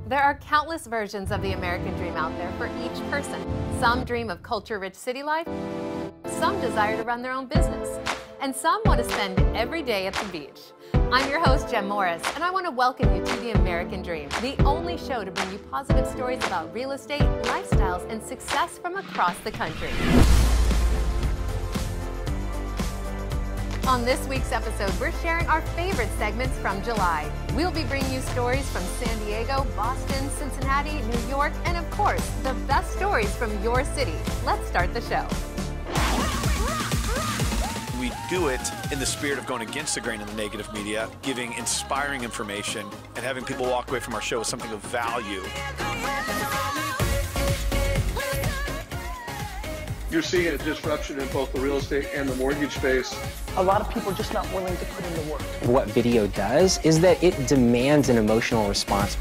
There are countless versions of the American dream out there for each person. Some dream of culture-rich city life, some desire to run their own business, and some want to spend every day at the beach. I'm your host, Jem Morris, and I want to welcome you to the American Dream, the only show to bring you positive stories about real estate, lifestyles, and success from across the country. On this week's episode, we're sharing our favorite segments from July. We'll be bringing you stories from San Diego, Boston, Cincinnati, New York, and of course, the best stories from your city. Let's start the show. We do it in the spirit of going against the grain of the negative media, giving inspiring information, and having people walk away from our show with something of value. You're seeing a disruption in both the real estate and the mortgage space. A lot of people are just not willing to put in the work. What video does is that it demands an emotional response.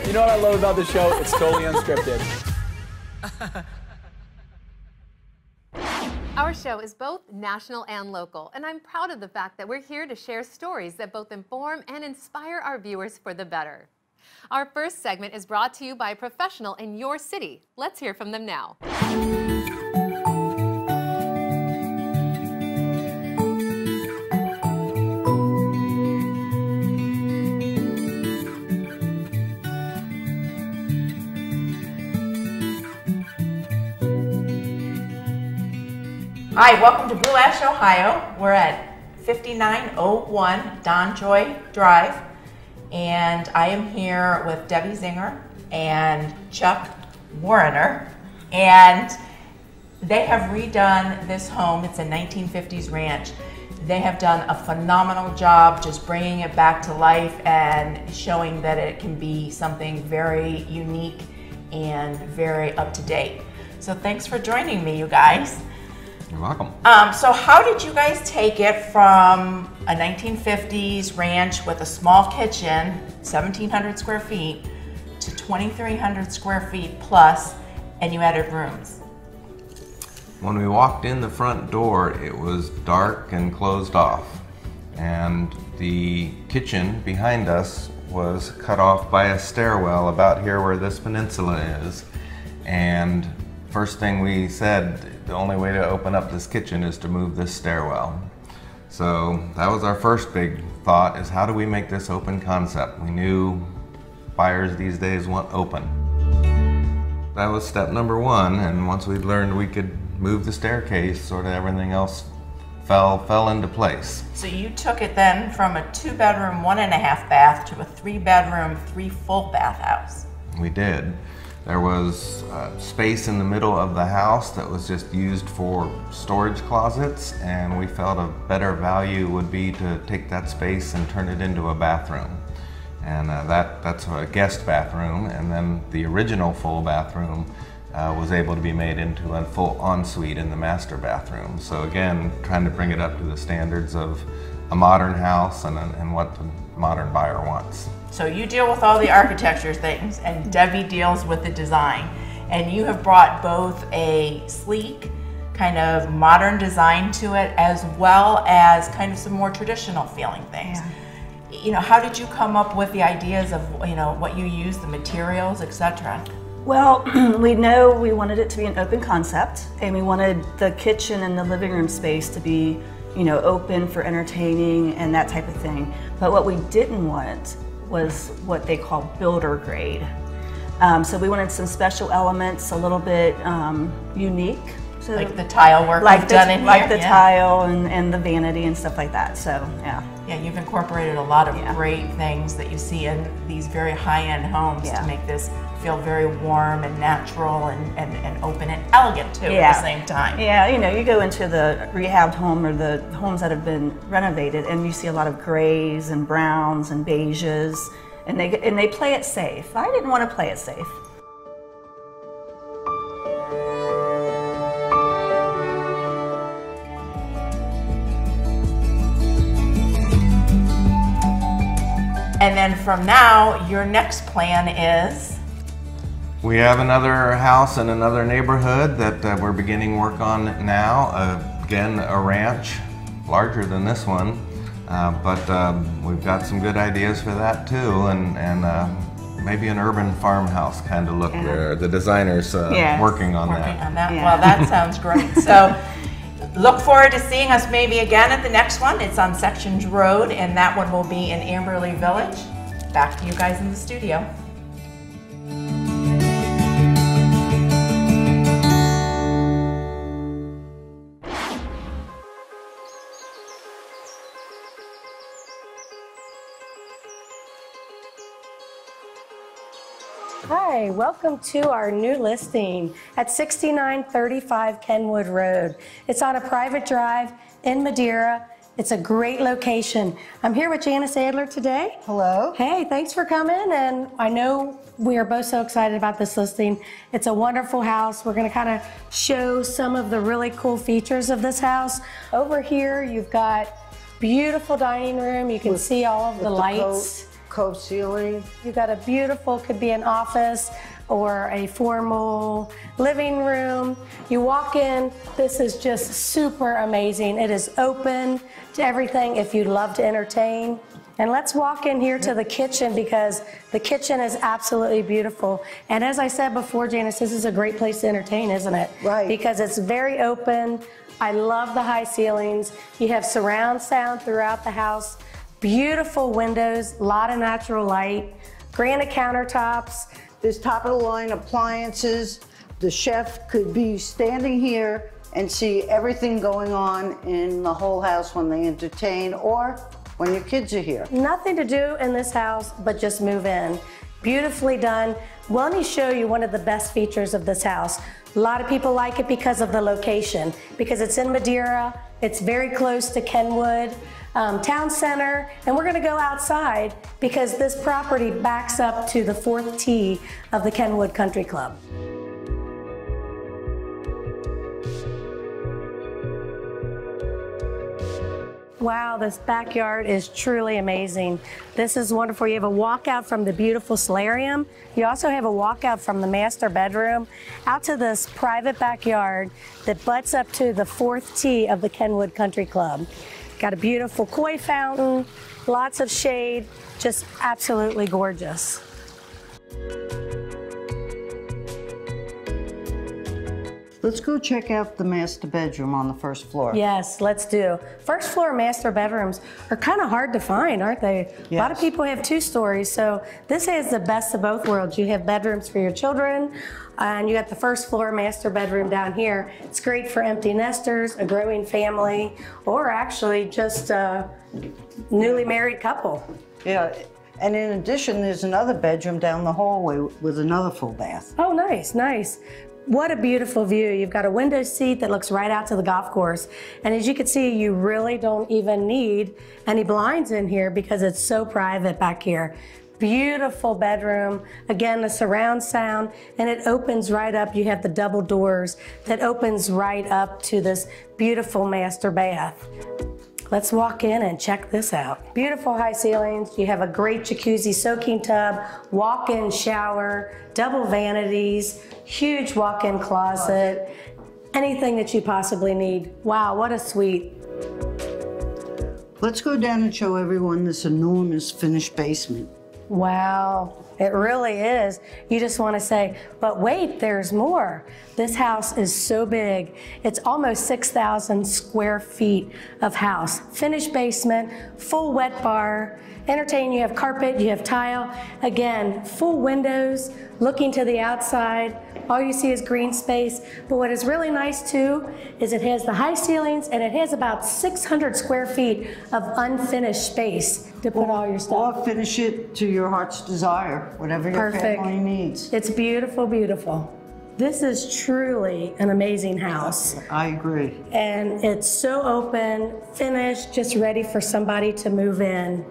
You know what I love about the show? It's totally unscripted. Our show is both national and local, and I'm proud of the fact that we're here to share stories that both inform and inspire our viewers for the better. Our first segment is brought to you by a professional in your city. Let's hear from them now. Hi, welcome to Blue Ash, Ohio. We're at 5901 Don Joy Drive, and I am here with Debbie Zimmer and Chuck Warinner, and they have redone this home. It's a 1950s ranch. They have done a phenomenal job just bringing it back to life and showing that it can be something very unique and very up to date. So thanks for joining me, you guys. You're welcome. So how did you guys take it from a 1950s ranch with a small kitchen, 1,700 square feet, to 2,300 square feet plus, and you added rooms? When we walked in the front door, it was dark and closed off. And the kitchen behind us was cut off by a stairwell about here where this peninsula is. And first thing we said, the only way to open up this kitchen is to move this stairwell. So that was our first big thought, is how do we make this open concept? We knew buyers these days want open. That was step number one, and once we learned we could move the staircase, sort of everything else fell into place. So you took it then from a 2-bedroom, 1.5 bath to a 3-bedroom, 3 full bath house. We did. There was space in the middle of the house that was just used for storage closets, and we felt a better value would be to take that space and turn it into a bathroom. And that's a guest bathroom, and then the original full bathroom was able to be made into a full ensuite in the master bathroom. So again, trying to bring it up to the standards of a modern house and what the modern buyer wants. So you deal with all the architecture things, and Debbie deals with the design. And you have brought both a sleek, kind of modern design to it, as well as kind of some more traditional feeling things. Yeah. You know, how did you come up with the ideas of, you know, what you use, the materials, etc.? Well, we know we wanted it to be an open concept, and we wanted the kitchen and the living room space to be, you know, open for entertaining and that type of thing. But what we didn't want was what they call builder grade. So we wanted some special elements, a little bit unique. So like the tile work like you've done in here? Like the tile and the vanity and stuff like that, so yeah. Yeah, you've incorporated a lot of great things that you see in these very high-end homes to make this feel very warm and natural and open and elegant too at the same time. Yeah, you know, you go into the rehabbed home or the homes that have been renovated and you see a lot of grays and browns and beiges, and they play it safe. I didn't want to play it safe. And then from now, your next plan is? We have another house in another neighborhood that we're beginning work on now. Again, a ranch, larger than this one, but we've got some good ideas for that too, and maybe an urban farmhouse kind of look there. The designer's working on that. Yeah. Well, that sounds great. So look forward to seeing us maybe again at the next one. It's on Sections Road, and that one will be in Amberley Village. Back to you guys in the studio. Hi, welcome to our new listing at 6935 Kenwood Road. It's on a private drive in Madeira. It's a great location. I'm here with Janice Adler today. Hello. Hey, thanks for coming. And I know we are both so excited about this listing. It's a wonderful house. We're going to kind of show some of the really cool features of this house. Over here, you've got beautiful dining room. You can see all of the lights. Cove ceiling. You've got a beautiful, could be an office or a formal living room. You walk in, this is just super amazing. It is open to everything if you love to entertain. And let's walk in here to the kitchen because the kitchen is absolutely beautiful. And as I said before, Janice, this is a great place to entertain, isn't it? Right. Because it's very open. I love the high ceilings. You have surround sound throughout the house. Beautiful windows, a lot of natural light, granite countertops. There's top-of-the-line appliances. The chef could be standing here and see everything going on in the whole house when they entertain or when your kids are here. Nothing to do in this house but just move in. Beautifully done. Well, let me show you one of the best features of this house. A lot of people like it because of the location, because it's in Madeira, it's very close to Kenwood Town Center, and we're going to go outside because this property backs up to the 4th tee of the Kenwood Country Club. Wow, this backyard is truly amazing. This is wonderful. You have a walkout from the beautiful solarium. You also have a walkout from the master bedroom out to this private backyard that butts up to the 4th tee of the Kenwood Country Club. Got a beautiful koi fountain, lots of shade, just absolutely gorgeous. Let's go check out the master bedroom on the first floor. Yes, let's do. First floor master bedrooms are kind of hard to find, aren't they? Yes. A lot of people have 2 stories, so this has the best of both worlds. You have bedrooms for your children, and you got the first floor master bedroom down here. It's great for empty nesters, a growing family, or actually just a newly married couple. Yeah, and in addition, there's another bedroom down the hallway with another full bath. Oh, nice, nice. What a beautiful view. You've got a window seat that looks right out to the golf course. And as you can see, you really don't even need any blinds in here because it's so private back here. Beautiful bedroom. Again, the surround sound, and it opens right up. You have the double doors that opens right up to this beautiful master bath. Let's walk in and check this out. Beautiful high ceilings. You have a great jacuzzi soaking tub, walk-in shower, double vanities, huge walk-in closet, anything that you possibly need. Wow, what a suite. Let's go down and show everyone this enormous finished basement. Wow, it really is. You just want to say, but wait, there's more. This house is so big. It's almost 6,000 square feet of house. Finished basement, full wet bar, entertain, you have carpet, you have tile. Again, full windows, looking to the outside. All you see is green space. But what is really nice too is it has the high ceilings and it has about 600 square feet of unfinished space to put all your stuff. Or finish it to your heart's desire, whatever your family needs. It's beautiful, beautiful. This is truly an amazing house. I agree. And it's so open, finished, just ready for somebody to move in.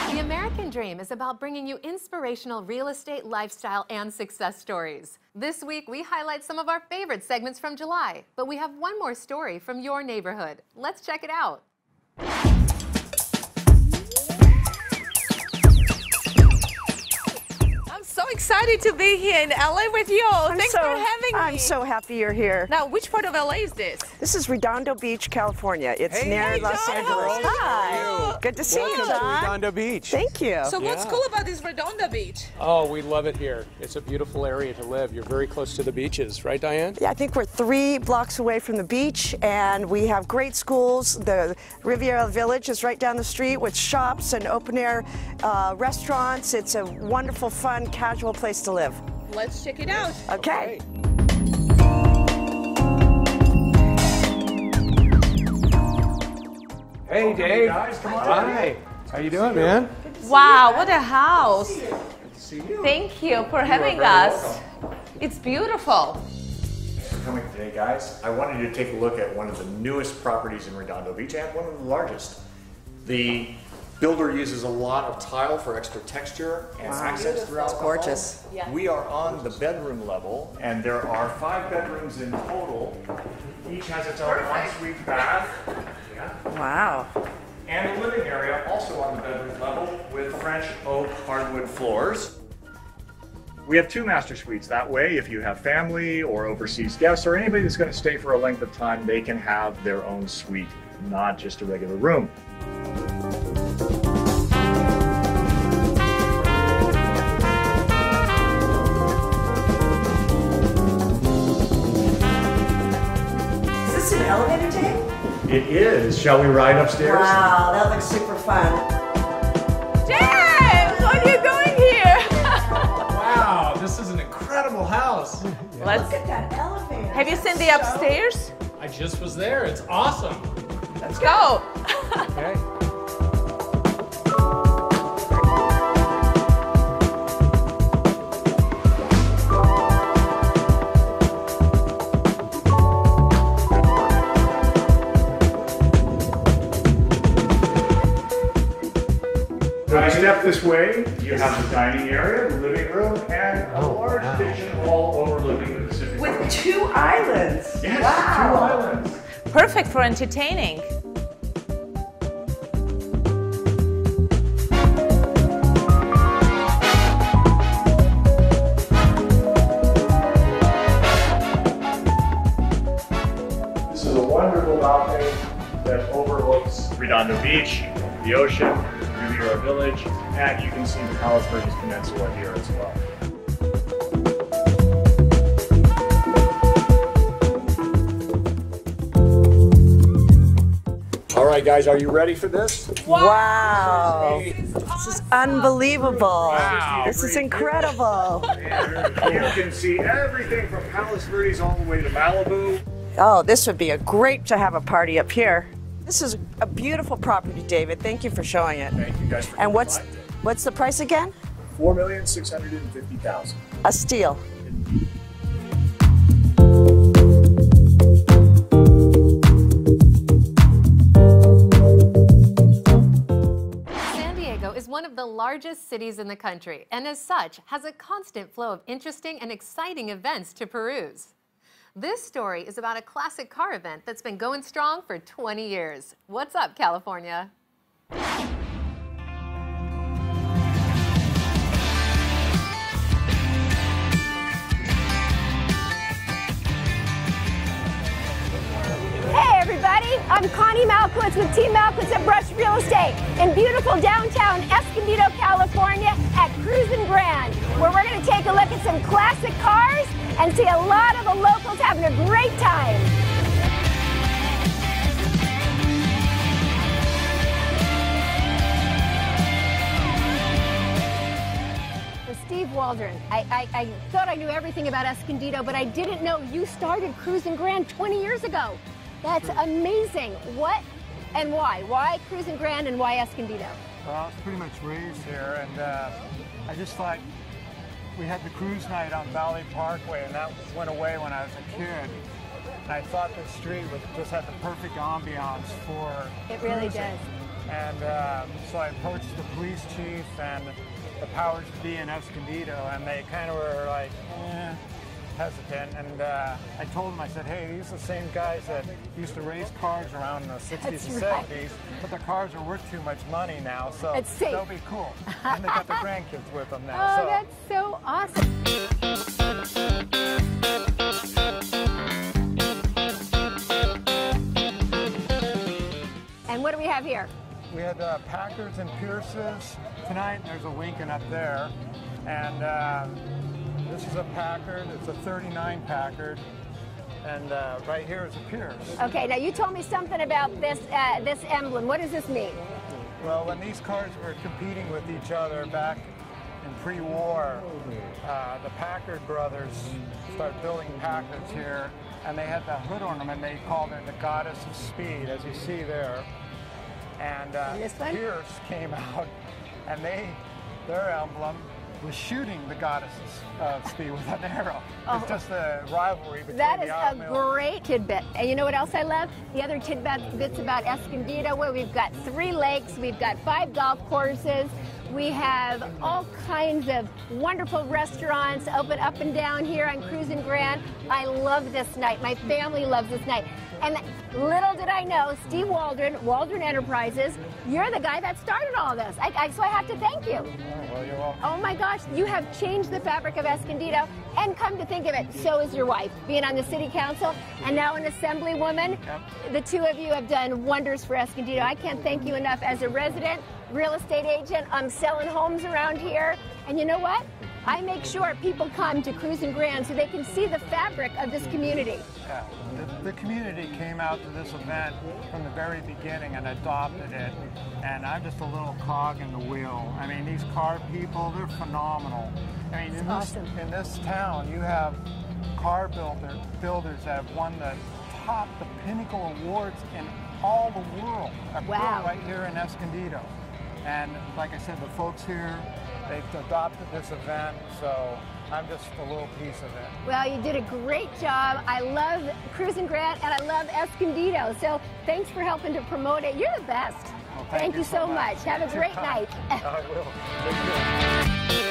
The American Dream is about bringing you inspirational real estate, lifestyle, and success stories. This week, we highlight some of our favorite segments from July, but we have one more story from your neighborhood. Let's check it out. I'm so excited to be here in LA with you. Thanks for having me. I'm so happy you're here. Now, which part of LA is this? This is Redondo Beach, California. It's near Los John, Angeles. Hi. Good to see you, Welcome to John. Redondo Beach. Thank you. So what's cool about this Redondo Beach? Oh, we love it here. It's a beautiful area to live. You're very close to the beaches, right, Diane? Yeah, I think we're 3 blocks away from the beach, and we have great schools. The Riviera Village is right down the street with shops and open-air restaurants. It's a wonderful, fun, casual place to live. Let's check it out. Okay. Hey, Dave. Guys, come on. Hi. How you doing, man? Wow, what a house. Good to see you. Thank you for having us. It's beautiful. Thanks for coming today, guys. I wanted you to take a look at one of the newest properties in Redondo Beach and one of the largest. The builder uses a lot of tile for extra texture and accents throughout the home. Gorgeous. Yeah. We are on the bedroom level, and there are 5 bedrooms in total. Each has its own ensuite bath. Yeah. Wow. And the living area also on the bedroom level with French oak hardwood floors. We have 2 master suites. That way, if you have family or overseas guests or anybody that's going to stay for a length of time, they can have their own suite, not just a regular room. Is this an elevator, Dave? It is. Shall we ride upstairs? Wow, that looks super fun. James, what are you doing here? Wow, this is an incredible house. Let's Look at that elevator. Have you seen the upstairs? I just was there. It's awesome. Let's go. Okay. When you step this way, you have the dining area, the living room, and a large kitchen all overlooking the Pacific Ocean. With 2 islands. Yes, Wow. 2 islands. Perfect for entertaining. This is a wonderful balcony that overlooks Redondo Beach, the ocean, Riviera Village, and you can see the Palos Verdes Peninsula here as well. All right, guys, are you ready for this? Wow. This is unbelievable. Wow. This is incredible. You can see everything from Palos Verdes all the way to Malibu. Oh, this would be great to have a party up here. This is a beautiful property, David. Thank you for showing it. Thank you guys for And what's the price again? $4,650,000. A steal. San Diego is one of the largest cities in the country, and as such, has a constant flow of interesting and exciting events to peruse. This story is about a classic car event that's been going strong for 20 years. What's up, California? Hey everybody, I'm Connie Malkiewicz with Team Malkiewicz at Brush Real Estate in beautiful downtown Escondido, California at Cruisin' Grand, where we're going to take a look at some classic cars and see a lot of the locals having a great time. So Steve Waldron, I thought I knew everything about Escondido, but I didn't know you started Cruisin' Grand 20 years ago. That's amazing. What and why? Why Cruisin' Grand and why Escondido? Well, I was pretty much raised here, and I just thought we had the cruise night on Valley Parkway, and that went away when I was a kid. And I thought the street just had the perfect ambiance for It really cruising. does. And so I approached the police chief and the powers to be in Escondido, and they kind of were like, hesitant, and I told him, I said, hey, these are the same guys that used to race cars around in the 60s and 70s, but the cars are worth too much money now, so they'll be cool. And they got the grandkids with them now. Oh, that's so awesome. And what do we have here? We had Packards and Pierces tonight. There's a Lincoln up there. And this is a Packard. It's a 39 Packard. And right here is a Pierce. Okay, now you told me something about this this emblem. What does this mean? Well, when these cars were competing with each other back in pre-war, the Packard brothers started building Packards here, and they had the hood ornament. They called it the Goddess of Speed, as you see there. And Pierce came out, and their emblem was shooting the Goddesses of Speed with an arrow. It's just a rivalry between that the is a great tidbit. And you know what else I love? The other tidbits about Escondido, where we've got 3 lakes, we've got 5 golf courses, we have all kinds of wonderful restaurants open up and down here on Cruisin' Grand. I love this night. My family loves this night. And little did I know, Steve Waldron, Waldron Enterprises, you're the guy that started all this. So I have to thank you. Well, you're welcome. Oh my gosh, you have changed the fabric of Escondido. And come to think of it, so is your wife, being on the city council and now an assemblywoman. The two of you have done wonders for Escondido. I can't thank you enough. As a resident, real estate agent, I'm selling homes around here. And you know what? I make sure people come to Cruisin' Grand so they can see the fabric of this community. Yeah, the community came out to this event from the very beginning and adopted it, and I'm just a little cog in the wheel. I mean, these car people, they're phenomenal. I mean, in this town, you have car builders that have won the pinnacle awards in all the world. Wow. Right here in Escondido. And like I said, the folks here, they've adopted this event, so I'm just a little piece of it. Well, you did a great job. I love Cruisin' Grand and I love Escondido. So thanks for helping to promote it. You're the best. Well, thank you so much. Have a great night. I will. Thank you.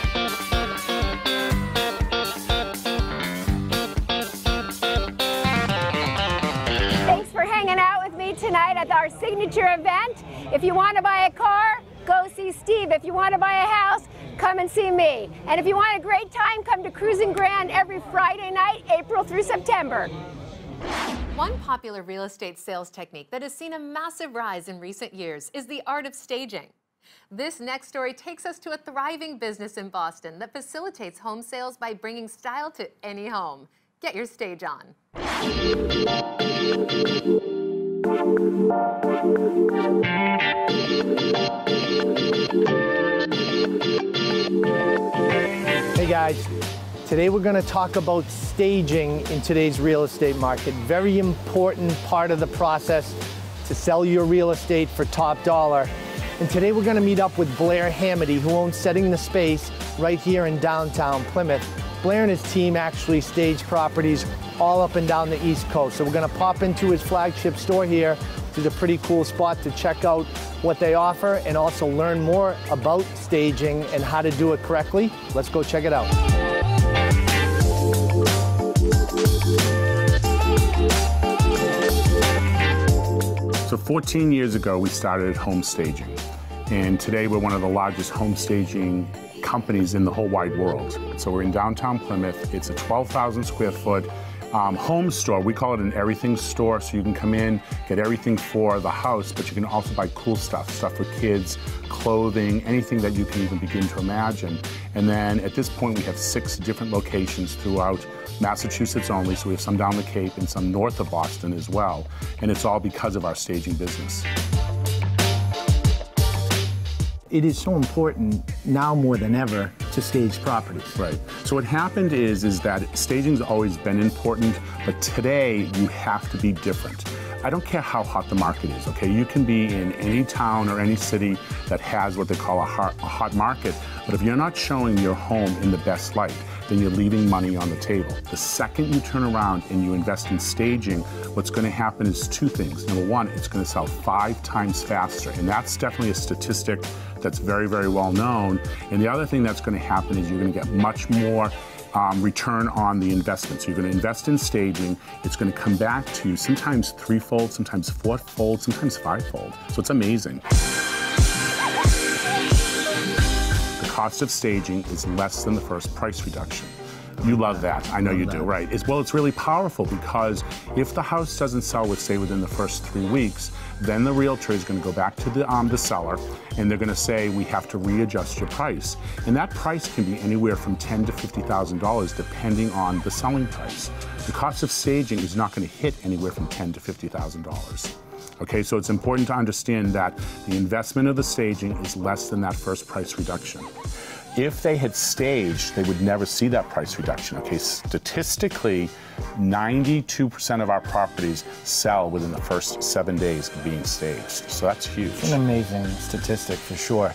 Thanks for hanging out with me tonight at our signature event. If you want to buy a car, go see Steve. If you want to buy a house, come and see me. And if you want a great time, come to Cruisin' Grand every Friday night, April through September. One popular real estate sales technique that has seen a massive rise in recent years is the art of staging. This next story takes us to a thriving business in Boston that facilitates home sales by bringing style to any home. Get your stage on. Hey guys, today we're going to talk about staging in today's real estate market. Very important part of the process to sell your real estate for top dollar. And today we're going to meet up with Blair Hamaty, who owns Setting the Space right here in downtown Plymouth. Blair and his team actually stage properties all up and down the East Coast. So we're going to pop into his flagship store here, which is a pretty cool spot to check out what they offer and also learn more about staging and how to do it correctly. Let's go check it out. So 14 years ago, we started home staging. And today we're one of the largest home staging companies in the whole wide world. So we're in downtown Plymouth. It's a 12,000 square foot home store. We call it an everything store, so you can come in, get everything for the house, but you can also buy cool stuff for kids, clothing, anything that you can even begin to imagine. And then at this point, we have 6 different locations throughout Massachusetts only, so we have some down the Cape and some north of Boston as well. And it's all because of our staging business. It is so important now more than ever to stage properties. Right. So what happened is that staging's always been important, but today you have to be different. I don't care how hot the market is, okay? You can be in any town or any city that has what they call a hot market, but if you're not showing your home in the best light, then you're leaving money on the table. The second you turn around and you invest in staging, what's going to happen is 2 things. Number one, it's going to sell 5 times faster, and that's definitely a statistic that's very, very well known. And the other thing that's going to happen is you're going to get much more return on the investment. So you're going to invest in staging. It's going to come back to you sometimes threefold, sometimes fourfold, sometimes fivefold. So it's amazing. The cost of staging is less than the first price reduction. You love that. I know you do, right? Well, it's really powerful because if the house doesn't sell, within the first 3 weeks, then the realtor is going to go back to the seller and they're going to say, we have to readjust your price. And that price can be anywhere from $10,000 to $50,000 depending on the selling price. The cost of staging is not going to hit anywhere from $10,000 to $50,000. Okay, so it's important to understand that the investment of the staging is less than that first price reduction. If they had staged, they would never see that price reduction. Okay, statistically, 92% of our properties sell within the first 7 days of being staged. So that's huge. It's an amazing statistic for sure.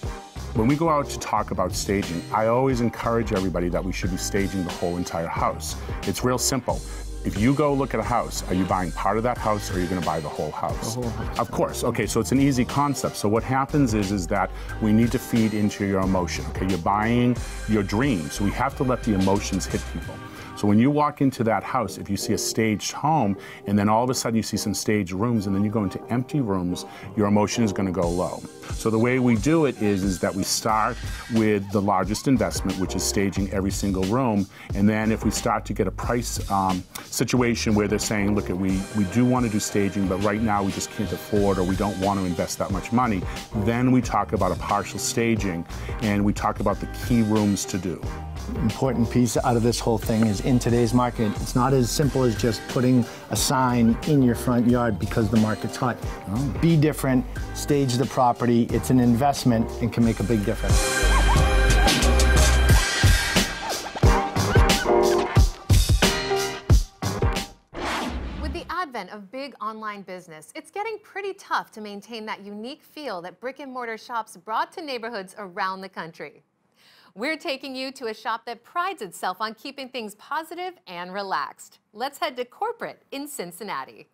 When we go out to talk about staging, I always encourage everybody that we should be staging the whole entire house. It's real simple. If you go look at a house, are you buying part of that house or are you going to buy the whole house? The whole house. Of course. Okay, so it's an easy concept. So what happens is that we need to feed into your emotion. Okay, you're buying your dream. So we have to let the emotions hit people. So when you walk into that house, if you see a staged home and then all of a sudden you see some staged rooms and then you go into empty rooms, your emotion is going to go low. So the way we do it is that we start with the largest investment, which is staging every single room. And then if we start to get a price situation where they're saying, look, we do want to do staging, but right now we just can't afford or we don't want to invest that much money, then we talk about a partial staging and we talk about the key rooms to do. Important piece out of this whole thing is in today's market, it's not as simple as just putting a sign in your front yard because the market's hot. Be different, stage the property. It's an investment and can make a big difference. With the advent of big online business, it's getting pretty tough to maintain that unique feel that brick and mortar shops brought to neighborhoods around the country. We're taking you to a shop that prides itself on keeping things positive and relaxed. Let's head to corporate in Cincinnati.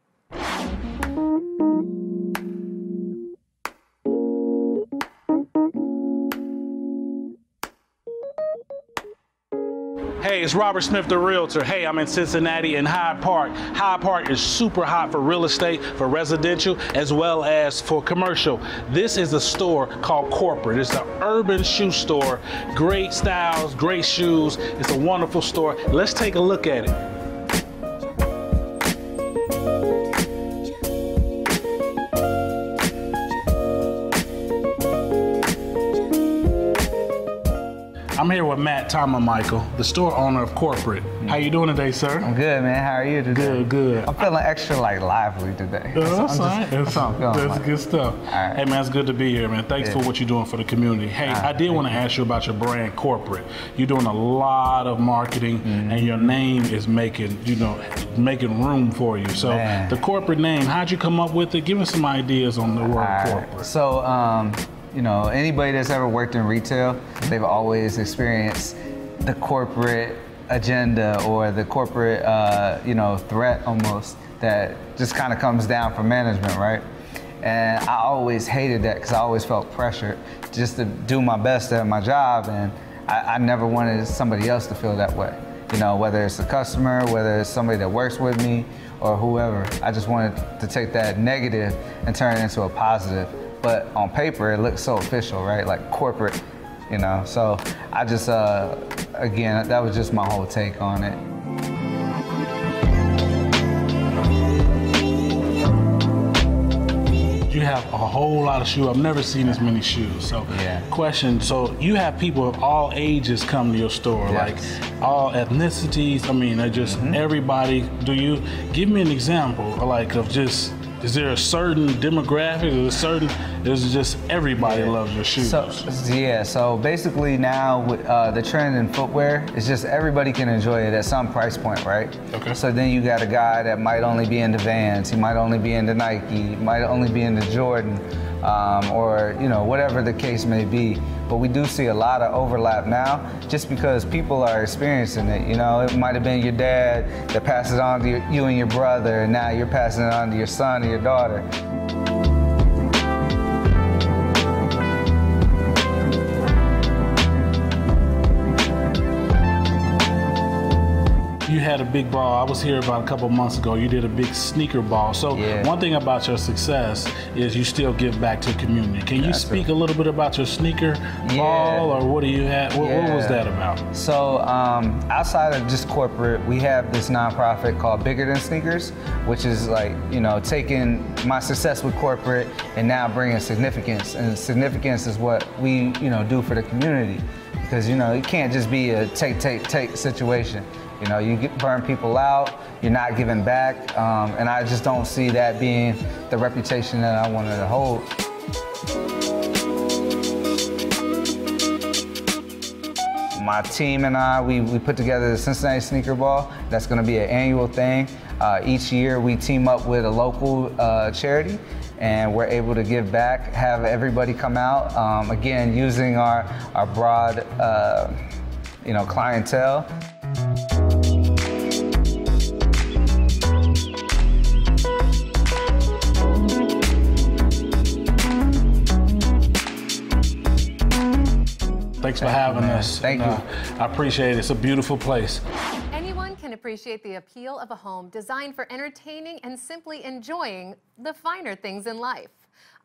Hey, it's Robert Smith, the Realtor. Hey, I'm in Cincinnati in Hyde Park. Hyde Park is super hot for real estate, for residential, as well as for commercial. This is a store called Corporate. It's an urban shoe store. Great styles, great shoes. It's a wonderful store. Let's take a look at it. I'm here with Matt Tomamichel, the store owner of Corporate. How you doing today, sir? I'm good, man. How are you today? Good, good. I'm feeling extra lively today. That's good stuff. Right. Hey, man, it's good to be here, man. Thanks for what you're doing for the community. Hey, I did want to ask you about your brand, Corporate. You're doing a lot of marketing, and your name is making room for you. So the Corporate name, how'd you come up with it? Give us some ideas on the word Corporate. So, you know, anybody that's ever worked in retail, they've always experienced the corporate agenda or the corporate, threat almost that just kind of comes down from management, right? And I always hated that because I always felt pressured just to do my best at my job, and I never wanted somebody else to feel that way. You know, whether it's a customer, whether it's somebody that works with me or whoever, I just wanted to take that negative and turn it into a positive. But on paper, it looks so official, right? Like corporate, you know? So I just, again, that was just my whole take on it. You have a whole lot of shoes. I've never seen as many shoes. So, question, so you have people of all ages come to your store, like all ethnicities. I mean, they're just everybody. Do you give me an example, like of just, is there a certain demographic or is it just everybody loves your shoes? So basically now the trend in footwear is just everybody can enjoy it at some price point, right? Okay. So then you got a guy that might only be into Vans, he might only be into Nike, he might only be into Jordan, or whatever the case may be. But we do see a lot of overlap now just because people are experiencing it. You know, it might have been your dad that passed it on to you and your brother, and now you're passing it on to your son or your daughter. you had a big ball. I was here about a couple months ago. You did a big sneaker ball. So one thing about your success is you still give back to the community. Can you speak a little bit about your sneaker ball, or what do you have? What was that about? So outside of just corporate, we have this nonprofit called Bigger Than Sneakers, which is like, you know, taking my success with corporate and now bringing significance. And significance is what we, you know, do for the community. Because, you know, it can't just be a take situation. You know, you burn people out, you're not giving back, and I just don't see that being the reputation that I wanted to hold. My team and I, we put together the Cincinnati Sneaker Ball. That's gonna be an annual thing. Each year we team up with a local charity, and we're able to give back, have everybody come out, again, using our broad, you know, clientele. Thanks for having us. Thank you. I appreciate it. It's a beautiful place. Anyone can appreciate the appeal of a home designed for entertaining and simply enjoying the finer things in life.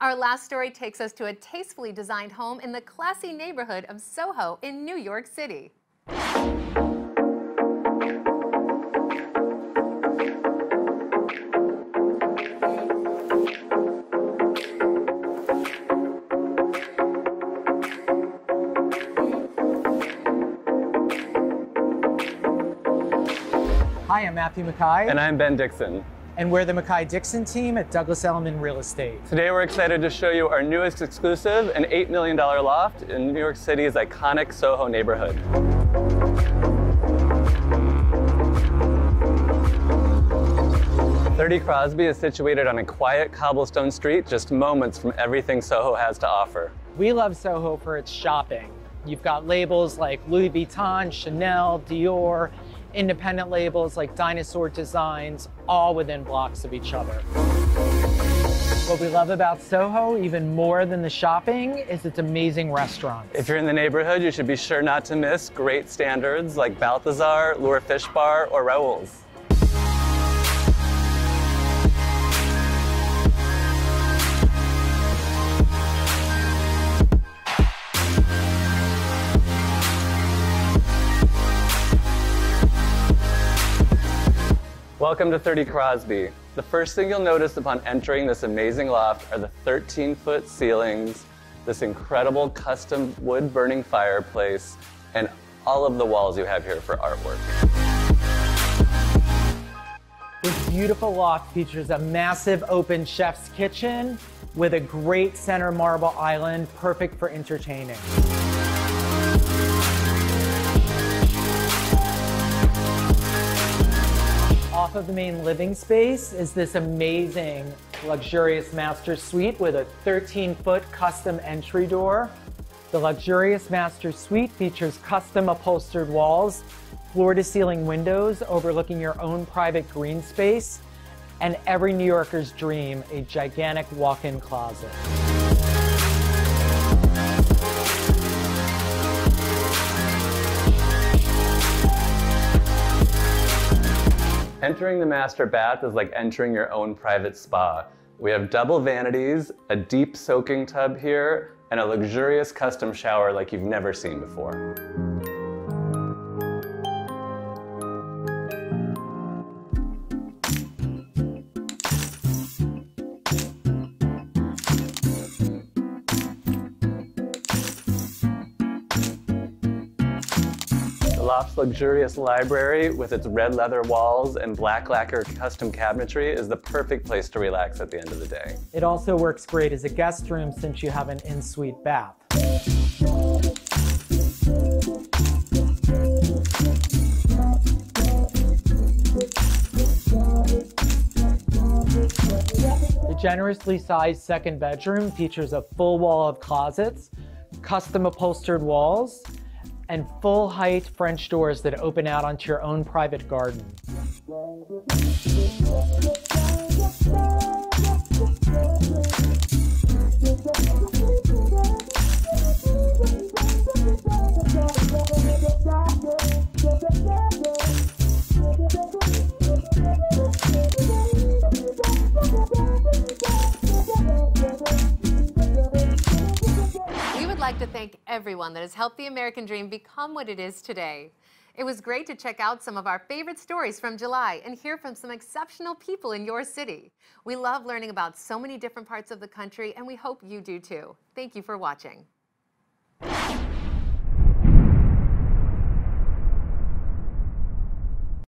Our last story takes us to a tastefully designed home in the classy neighborhood of Soho in New York City. Hi, I'm Matthew Mackay. And I'm Ben Dixon. And we're the Mackay-Dixon team at Douglas Elliman Real Estate. Today we're excited to show you our newest exclusive, an $8 million loft in New York City's iconic Soho neighborhood. .30 Crosby is situated on a quiet cobblestone street, just moments from everything Soho has to offer. We love Soho for its shopping. You've got labels like Louis Vuitton, Chanel, Dior, independent labels like Dinosaur Designs, all within blocks of each other. What we love about Soho, even more than the shopping, is its amazing restaurants. If you're in the neighborhood, you should be sure not to miss great standards like Balthazar, Lure Fish Bar, or Raoul's. Welcome to 30 Crosby. The first thing you'll notice upon entering this amazing loft are the 13-foot ceilings, this incredible custom wood-burning fireplace, and all of the walls you have here for artwork. This beautiful loft features a massive open chef's kitchen with a great center marble island, perfect for entertaining. Off of the main living space is this amazing, luxurious master suite with a 13-foot custom entry door. The luxurious master suite features custom upholstered walls, floor-to-ceiling windows overlooking your own private green space, and every New Yorker's dream, a gigantic walk-in closet. Entering the master bath is like entering your own private spa. We have double vanities, a deep soaking tub here, and a luxurious custom shower like you've never seen before. The loft's luxurious library with its red leather walls and black lacquer custom cabinetry is the perfect place to relax at the end of the day. It also works great as a guest room since you have an in-suite bath. The generously sized second bedroom features a full wall of closets, custom upholstered walls, and full-height French doors that open out onto your own private garden. thank everyone that has helped the American dream become what it is today. It was great to check out some of our favorite stories from July and hear from some exceptional people in your city. We love learning about so many different parts of the country, and we hope you do too. Thank you for watching.